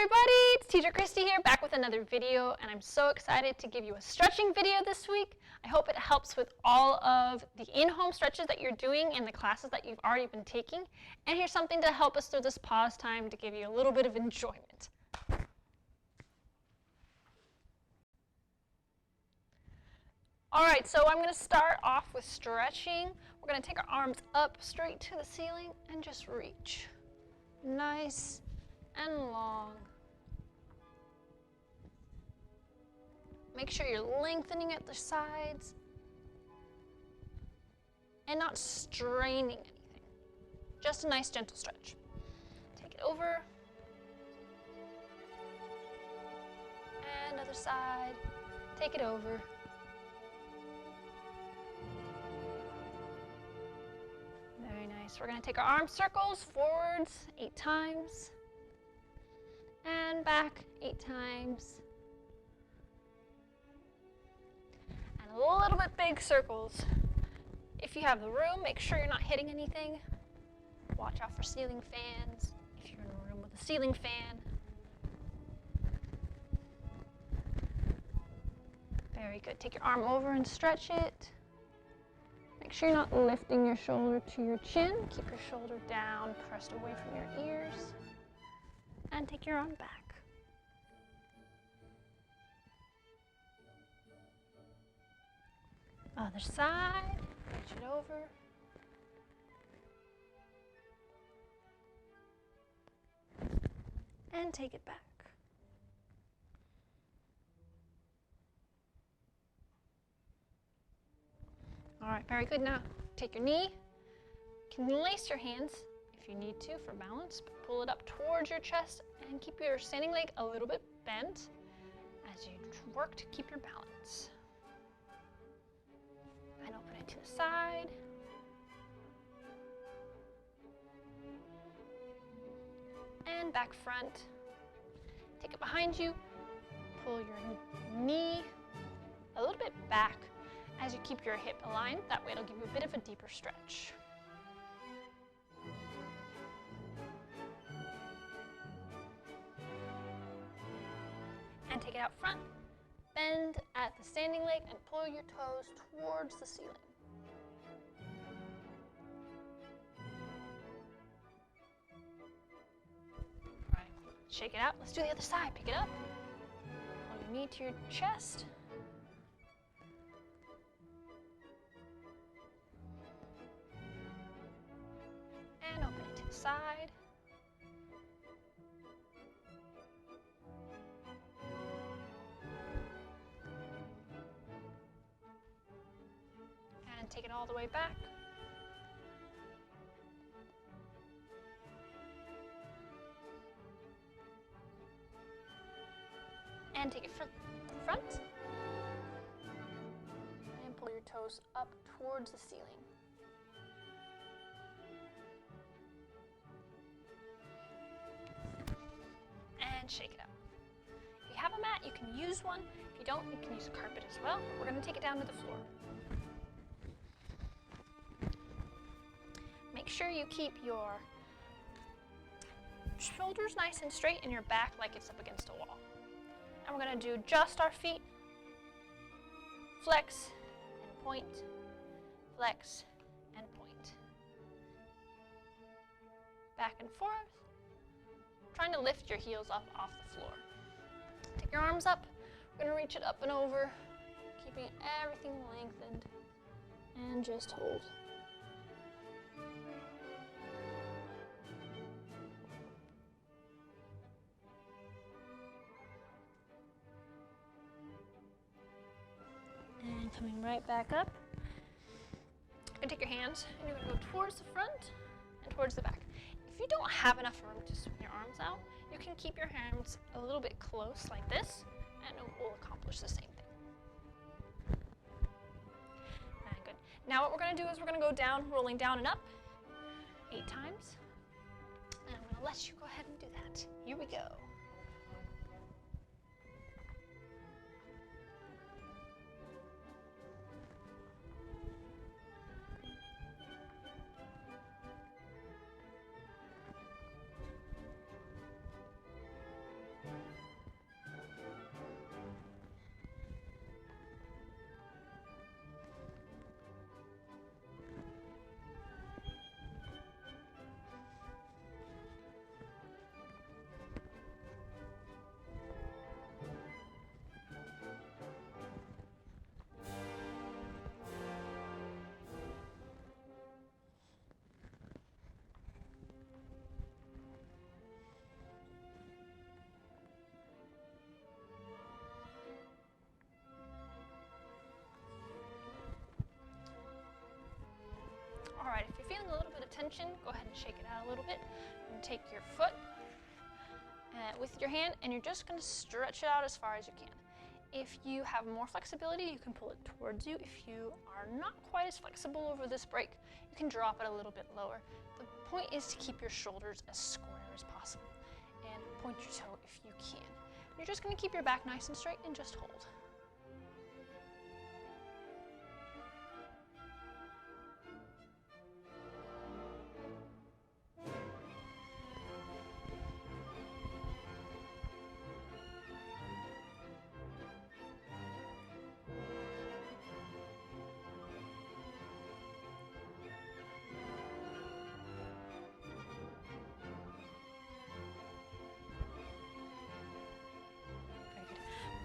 everybody, it's Teacher Christy here, back with another video, and I'm so excited to give you a stretching video this week. I hope it helps with all of the in-home stretches that you're doing in the classes that you've already been taking. And here's something to help us through this pause time to give you a little bit of enjoyment. All right, so I'm going to start off with stretching. We're going to take our arms up straight to the ceiling and just reach. Nice and long. Make sure you're lengthening at the sides and not straining anything. Just a nice gentle stretch. Take it over. And other side. Take it over. Very nice. We're going to take our arm circles forwards 8 times. And back 8 times. And a little bit big circles. If you have the room, make sure you're not hitting anything. Watch out for ceiling fans if you're in a room with a ceiling fan. Very good. Take your arm over and stretch it. Make sure you're not lifting your shoulder to your chin. Keep your shoulder down, pressed away from your ears. And take your arm back. Other side, reach it over. And take it back. All right, very good. Now, take your knee. You can lace your hands if you need to for balance, but pull it up towards your chest and keep your standing leg a little bit bent as you work to keep your balance. And open it to the side. And back front. Take it behind you. Pull your knee a little bit back as you keep your hip aligned. That way it'll give you a bit of a deeper stretch. And take it out front. Bend at the standing leg and pull your toes towards the ceiling. All right, shake it out. Let's do the other side. Pick it up. Pull your knee to your chest. And open it to the side. And take it all the way back. And take it from the front. And pull your toes up towards the ceiling. And shake it up. If you have a mat, you can use one. If you don't, you can use a carpet as well. We're going to take it down to the floor. Make sure you keep your shoulders nice and straight and your back like it's up against a wall. And we're going to do just our feet. Flex and point. Flex and point. Back and forth. Trying to lift your heels up off the floor. Take your arms up. We're going to reach it up and over, keeping everything lengthened. And just hold. And coming right back up. You're going to take your hands and you're going to go towards the front and towards the back. If you don't have enough room to swing your arms out, you can keep your hands a little bit close like this, and it will accomplish the same thing. And good. Now what we're going to do is we're going to go down, rolling down and up 8 times. And I'm going to let you go ahead and do that. Here we go. tension, go ahead and shake it out a little bit. And take your foot with your hand, and you're just going to stretch it out as far as you can. If you have more flexibility, you can pull it towards you. If you are not quite as flexible over this break, you can drop it a little bit lower. The point is to keep your shoulders as square as possible, and point your toe if you can. You're just going to keep your back nice and straight and just hold.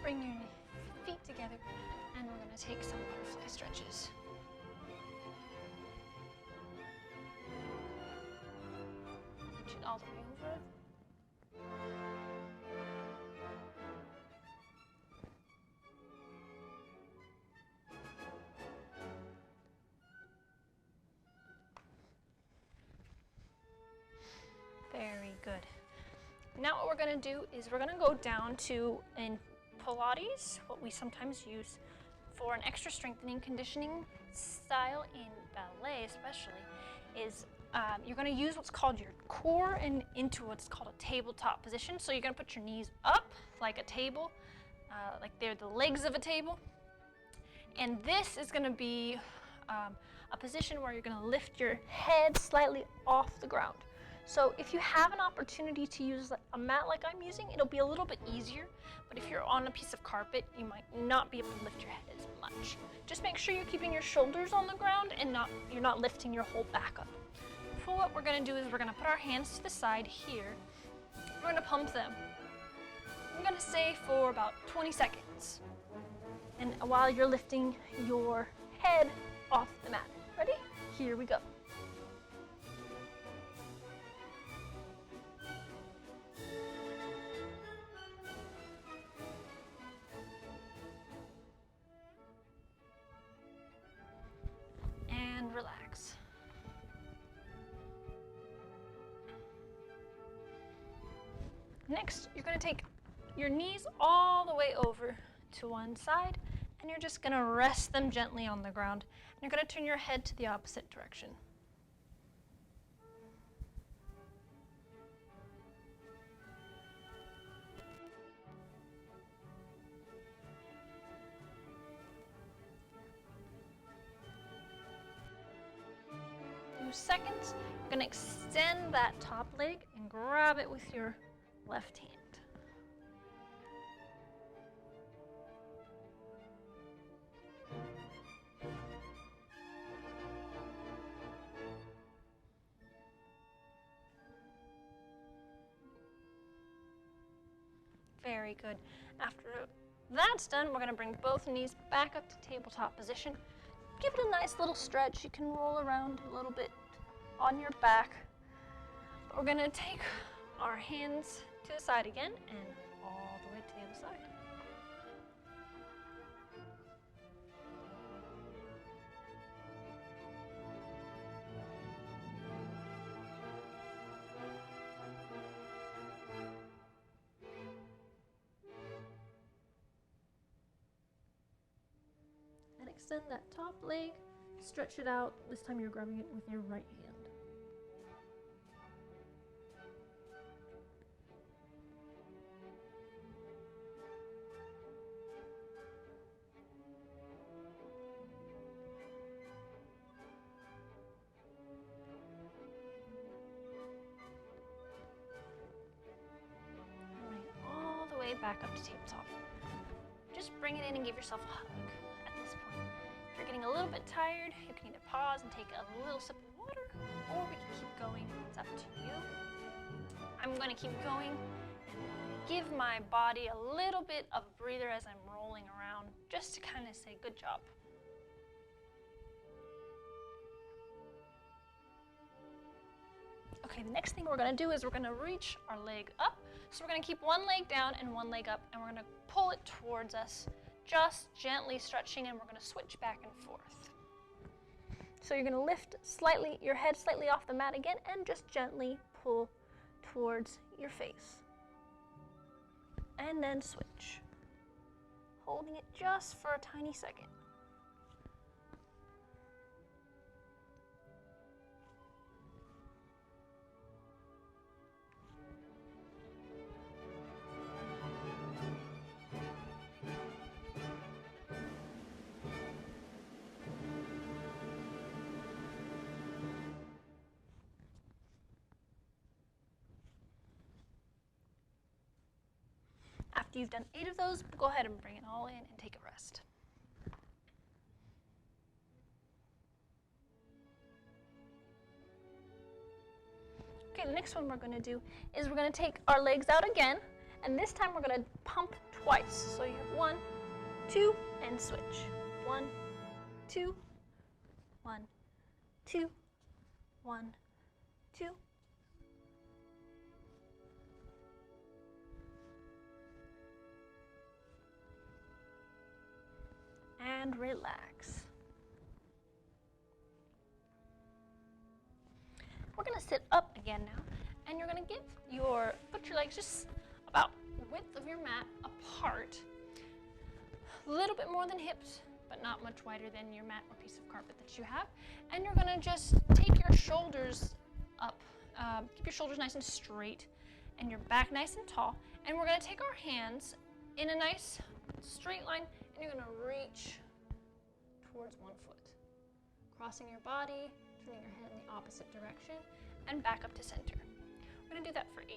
Bring your feet together, and we're going to take some butterfly stretches. Reach it all the way over. Very good. Now what we're going to do is we're going to go down to an Pilates, what we sometimes use for an extra strengthening conditioning style in ballet especially, is you're going to use what's called your core and into what's called a tabletop position. So you're going to put your knees up like a table, like they're the legs of a table. And this is going to be a position where you're going to lift your head slightly off the ground. So if you have an opportunity to use a mat like I'm using, it'll be a little bit easier. But if you're on a piece of carpet, you might not be able to lift your head as much. Just make sure you're keeping your shoulders on the ground and you're not lifting your whole back up. So what we're going to do is we're going to put our hands to the side here. We're going to pump them. I'm going to say for about 20 seconds. And while you're lifting your head off the mat. Ready? Here we go. And relax. Next, you're going to take your knees all the way over to one side, and you're just going to rest them gently on the ground. And you're going to turn your head to the opposite direction. Seconds, you're going to extend that top leg and grab it with your left hand. Very good. After that's done, we're going to bring both knees back up to tabletop position. Give it a nice little stretch. You can roll around a little bit on your back. But we're going to take our hands to the side again and all the way to the other side. And extend that top leg, stretch it out. This time you're grabbing it with your right hand. Back up to tabletop. Just bring it in and give yourself a hug at this point. If you're getting a little bit tired, you can either pause and take a little sip of water, or we can keep going. It's up to you. I'm going to keep going and give my body a little bit of a breather as I'm rolling around, just to kind of say good job. Okay, the next thing we're going to do is we're going to reach our leg up. So we're going to keep one leg down and one leg up, and we're going to pull it towards us, just gently stretching, and we're going to switch back and forth. So you're going to lift your head slightly off the mat again and just gently pull towards your face. And then switch. Holding it just for a tiny second. After you've done 8 of those, go ahead and bring it all in and take a rest. Okay, the next one we're going to do is we're going to take our legs out again, and this time we're going to pump twice. So you have 1, 2, and switch. 1, 2, 1, 2, 1, 2. And relax. We're going to sit up again now, and you're going to put your legs just about width of your mat apart, a little bit more than hips, but not much wider than your mat or piece of carpet that you have. And you're going to just take your shoulders up, keep your shoulders nice and straight, and your back nice and tall. And we're going to take our hands in a nice straight line, and you're going to reach towards one foot, crossing your body, turning your head in the opposite direction, and back up to center. We're going to do that for 8.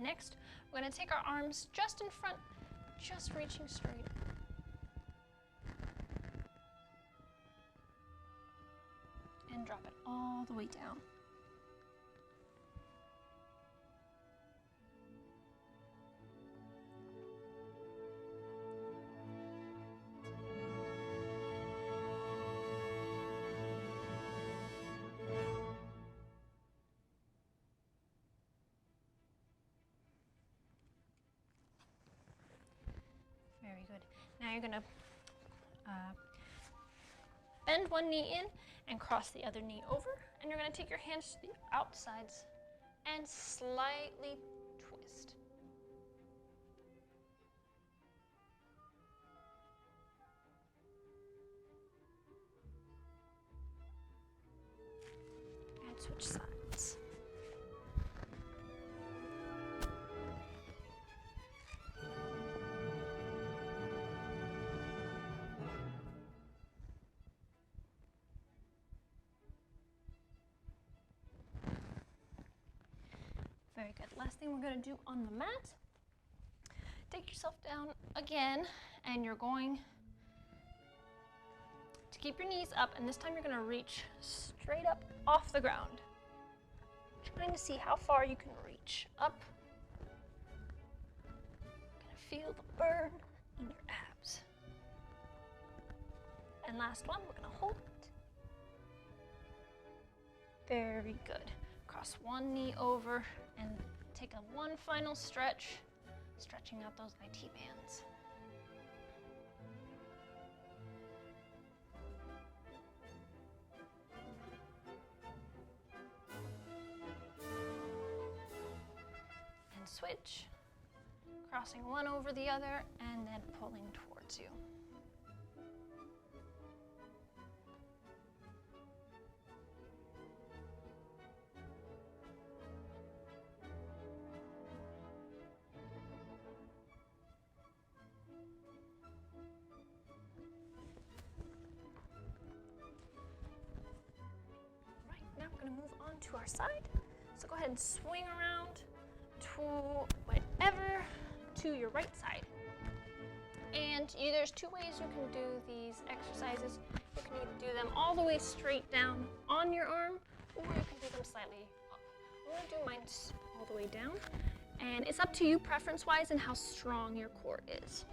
Next, we're going to take our arms just in front, just reaching straight. And drop it all the way down. Very good. Now you're going to bend one knee in and cross the other knee over. And you're going to take your hands to the outsides and slightly twist. And switch sides. Very good. Last thing we're going to do on the mat, take yourself down again, and you're going to keep your knees up, and this time you're going to reach straight up off the ground. Trying to see how far you can reach up. Going to feel the burn in your abs. And last one, we're going to hold it. Very good. Cross one knee over and take one final stretch, stretching out those IT bands. And switch, crossing one over the other and then pulling towards you. To our side. So go ahead and swing around to your right side. And there's 2 ways you can do these exercises. You can either do them all the way straight down on your arm, or you can do them slightly up. I'm gonna do mine all the way down. And it's up to you preference-wise and how strong your core is.